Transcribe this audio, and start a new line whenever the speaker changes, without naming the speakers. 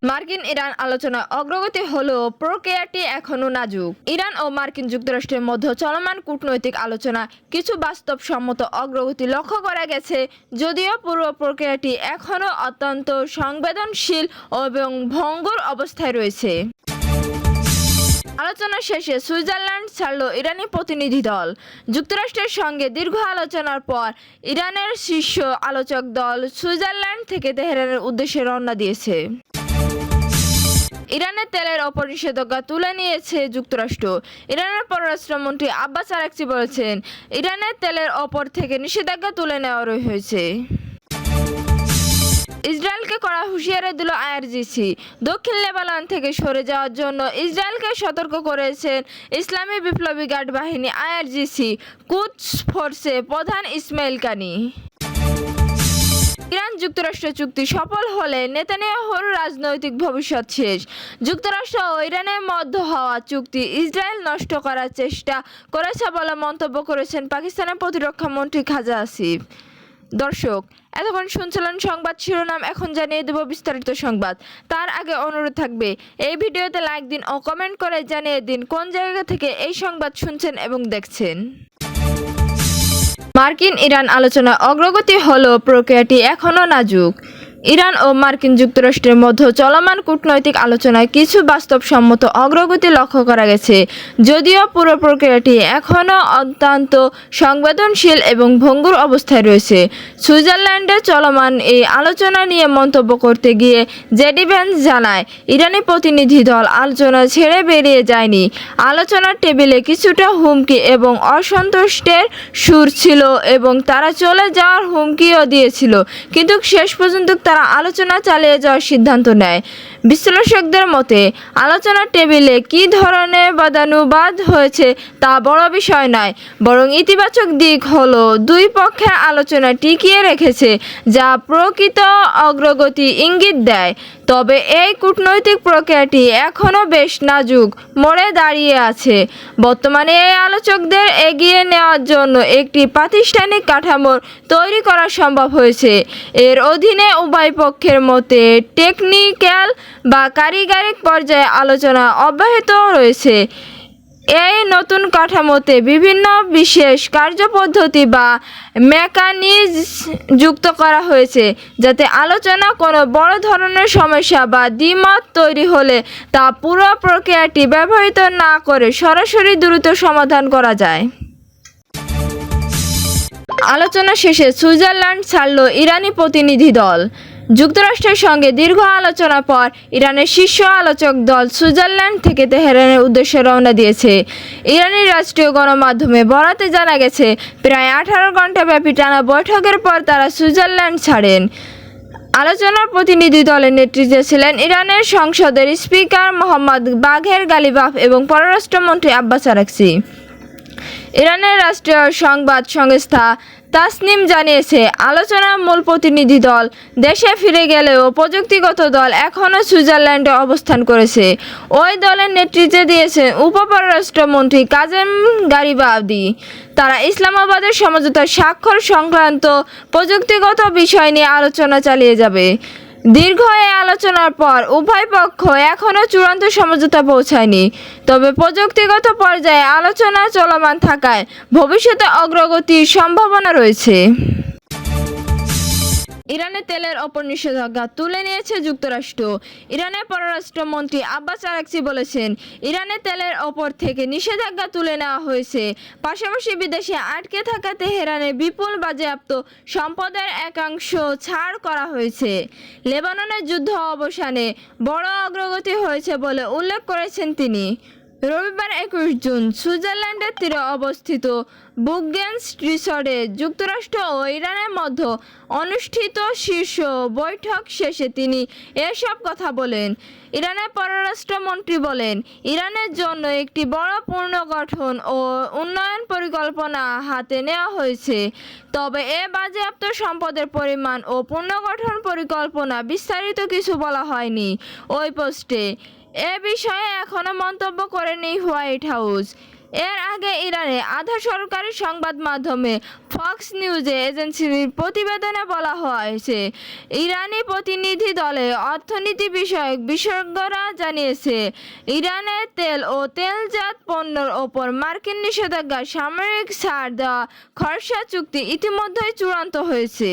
মার্কিন ইরান আলোচনায় অগ্রগতি হলেও প্রক্রিয়াটি এখনো নাজুক। ইরান ও মার্কিন যুক্তরাষ্ট্রের মধ্যে চলমান কূটনৈতিক আলোচনা কিছু বাস্তবসম্মত অগ্রগতি লক্ষ্য করা গেছে, যদিও পুরো প্রক্রিয়াটি এখনো অত্যন্ত সংবেদনশীল এবং ভঙ্গুর অবস্থায় রয়েছে। আলোচনা শেষে সুইজারল্যান্ড ছাড়ল ইরানি প্রতিনিধি দল। যুক্তরাষ্ট্রের সঙ্গে দীর্ঘ আলোচনার পর ইরানের শীর্ষ আলোচক দল সুইজারল্যান্ড থেকে তেহরানের উদ্দেশ্যে রওনা দিয়েছে। ইরানের তেলের ওপর নিষেধাজ্ঞা তুলে নিয়েছে যুক্তরাষ্ট্র। ইরানের পররাষ্ট্রমন্ত্রী আব্বাস আরাকচি বলেছেন, ইরানের তেলের ওপর থেকে নিষেধাজ্ঞা তুলে নেওয়া হয়েছে। ইসরায়েলকে কড়া হুঁশিয়ারি দিল আইআরজিসি। দক্ষিণ লেবানন থেকে সরে যাওয়ার জন্য ইসরায়েলকে সতর্ক করেছেন ইসলামী বিপ্লবী গার্ড বাহিনী আইআরজিসি কুদস ফোর্সের প্রধান ইসমাইল কানি। ইরান যুক্তরাষ্ট্র চুক্তি সফল হলে নেতানিয়াহুর রাজনৈতিক ভবিষ্যৎ শেষ। যুক্তরাষ্ট্র ও ইরানের মধ্যে হওয়া চুক্তি ইসরায়েল নষ্ট করার চেষ্টা করেছে বলে মন্তব্য করেছেন পাকিস্তানের প্রতিরক্ষা মন্ত্রী খাজা আসিফ। দর্শক, এতক্ষণ শুনছিলেন সংবাদ শিরোনাম, এখন জানিয়ে দেব বিস্তারিত সংবাদ। তার আগে অনুরোধ থাকবে, এই ভিডিওতে লাইক দিন ও কমেন্ট করে জানিয়ে দিন কোন জায়গা থেকে এই সংবাদ শুনছেন এবং দেখছেন। মার্কিন ইরান আলোচনায় অগ্রগতি হলেও প্রক্রিয়াটি এখনো নাজুক। ইরান ও মার্কিন যুক্তরাষ্ট্রের মধ্যে চলমান কূটনৈতিক আলোচনায় কিছু বাস্তবসম্মত অগ্রগতি লক্ষ্য করা গেছে, যদিও পুরো প্রক্রিয়াটি এখনও অত্যন্ত সংবেদনশীল এবং ভঙ্গুর অবস্থায় রয়েছে। সুইজারল্যান্ডে চলমান এই আলোচনা নিয়ে মন্তব্য করতে গিয়ে জেডি ভ্যান্স জানায়, ইরানি প্রতিনিধি দল আলোচনা ছেড়ে বেরিয়ে যায়নি। আলোচনার টেবিলে কিছুটা হুমকি এবং অসন্তুষ্টের সুর ছিল এবং তারা চলে যাওয়ার হুমকিও দিয়েছিল, কিন্তু শেষ পর্যন্ত তারা আলোচনা চালিয়ে যাওয়ার সিদ্ধান্ত নেয়। বিশ্লেষকদের মতে, আলোচনার টেবিলে কী ধরনের বাদানুবাদ হয়েছে তা বড় বিষয় নয়, বরং ইতিবাচক দিক হলো দুই পক্ষের আলোচনা টিকিয়ে রেখেছে, যা প্রকৃত অগ্রগতি ইঙ্গিত দেয়। তবে এই কূটনৈতিক প্রক্রিয়াটি এখনও বেশ নাজুক মোড়ে দাঁড়িয়ে আছে। বর্তমানে এই আলোচকদের এগিয়ে নেওয়ার জন্য একটি প্রাতিষ্ঠানিক কাঠামো তৈরি করা সম্ভব হয়েছে। এর অধীনে উভয় পক্ষের মধ্যে টেকনিক্যাল বা কারিগরি পর্যায়ে আলোচনা অব্যাহত রয়েছে। এই নতুন কাঠামোতে বিভিন্ন বিশেষ কার্যপদ্ধতি বা মেকানিজম যুক্ত করা হয়েছে, যাতে আলোচনা কোনো বড় ধরনের সমস্যা বা দ্বিমত তৈরি হলে তা পুরো প্রক্রিয়াটি ব্যবহৃত না করে সরাসরি দ্রুত সমাধান করা যায়। আলোচনা শেষে সুইজারল্যান্ড ছাড়ল ইরানি প্রতিনিধি দল। যুক্তরাষ্ট্রের সঙ্গে দীর্ঘ আলোচনার পর ইরানের শীর্ষ আলোচক দল সুইজারল্যান্ড থেকে তেহরানের উদ্দেশ্যে রওনা দিয়েছে। ইরানি রাষ্ট্রীয় গণমাধ্যমে বরাতে জানা গেছে, প্রায় 18 ঘণ্টাব্যাপী টানা বৈঠকের পর তারা সুইজারল্যান্ড ছাড়েন। আলোচনার প্রতিনিধি দলের নেতৃত্বে ছিলেন ইরানের সংসদের স্পিকার মোহাম্মদ বাঘের গালিবাফ এবং পররাষ্ট্রমন্ত্রী আব্বাস আরাকচি। ইরানের রাষ্ট্রীয় সংবাদ সংস্থা তাসনিম জানিয়েছে, আলোচনার মূল প্রতিনিধি দল দেশে ফিরে গেলেও প্রযুক্তিগত দল এখনও সুইজারল্যান্ডে অবস্থান করেছে। ওই দলের নেতৃত্বে দিয়েছেন উপপররাষ্ট্রমন্ত্রী কাজেম গারিবাদি। তারা ইসলামাবাদের সমঝোতা স্বাক্ষর সংক্রান্ত প্রযুক্তিগত বিষয় নিয়ে আলোচনা চালিয়ে যাবে। দীর্ঘ এই আলোচনার পর উভয় পক্ষ এখনও চূড়ান্ত সমঝোতা পৌঁছায়নি, তবে প্রযুক্তিগত পর্যায়ে আলোচনা চলমান থাকায় ভবিষ্যতে অগ্রগতির সম্ভাবনা রয়েছে। ইরানের তেলের ওপর নিষেধাজ্ঞা তুলে নিয়েছে যুক্তরাষ্ট্র। ইরানের পররাষ্ট্রমন্ত্রী আব্বাস আরাকচি বলেছেন, ইরানের তেলের ওপর থেকে নিষেধাজ্ঞা তুলে নেওয়া হয়েছে। পাশাপাশি বিদেশে আটকে থাকা তেহরানের বিপুল বাজেয়াপ্ত সম্পদের একাংশ ছাড় করা হয়েছে। লেবাননের যুদ্ধ অবসানে বড় অগ্রগতি হয়েছে বলে উল্লেখ করেছেন তিনি। রবিবার 21 জুন সুইজারল্যান্ডের তীরে অবস্থিত বুগেন্স রিসর্টে যুক্তরাষ্ট্র ও ইরানের মধ্যে অনুষ্ঠিত শীর্ষ বৈঠক শেষে তিনি এসব কথা বলেন। ইরানের পররাষ্ট্রমন্ত্রী বলেন, ইরানের জন্য একটি বড় পুনর্গঠন ও উন্নয়ন পরিকল্পনা হাতে নেওয়া হয়েছে, তবে এ বাজেয়াপ্ত সম্পদের পরিমাণ ও পুনর্গঠন পরিকল্পনা বিস্তারিত কিছু বলা হয়নি। ওই পোস্টে এ বিষয়ে এখনও মন্তব্য করেনি হোয়াইট হাউস। এর আগে ইরানের আধা সরকারি সংবাদ মাধ্যমে ফক্স নিউজ এজেন্সির প্রতিবেদনে বলা হয়েছে, ইরানি প্রতিনিধি দলে অর্থনীতি বিষয়ক বিশেষজ্ঞরা জানিয়েছে, ইরানের তেল ও তেলজাত পণ্যের ওপর মার্কিন নিষেধাজ্ঞার সাময়িক ছাড় দেওয়া খসড়া চুক্তি ইতিমধ্যেই চূড়ান্ত হয়েছে।